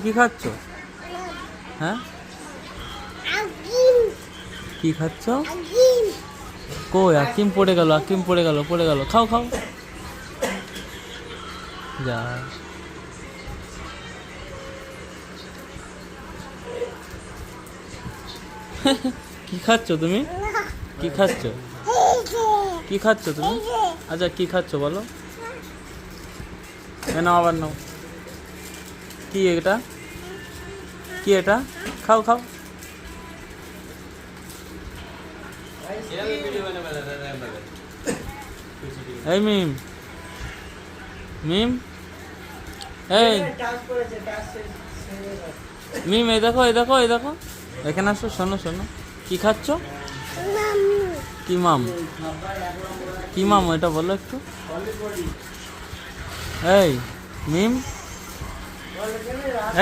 কি খাচ্ছ? হ্যাঁ, কি খাচ্ছ? কই আকিম পড়ে গেল, আকিম পড়ে গেল, পড়ে গেল। খাও খাও। যা কি খাচ্ছ তুমি? কি খাচ্ছ? কি খাচ্ছ তুমি? আচ্ছা কি খাচ্ছ বলো? নাও আবার নাও। কি এটা? কি এটা? খাও খাও। এই মিম, মিম, এই মিম, এই দেখো, এই দেখো, এই দেখো, এখানে আসো, শোনো শোনো। কি খাচ্ছ? কি মাম? কি মাম এটা বলো একটু। এই মিম,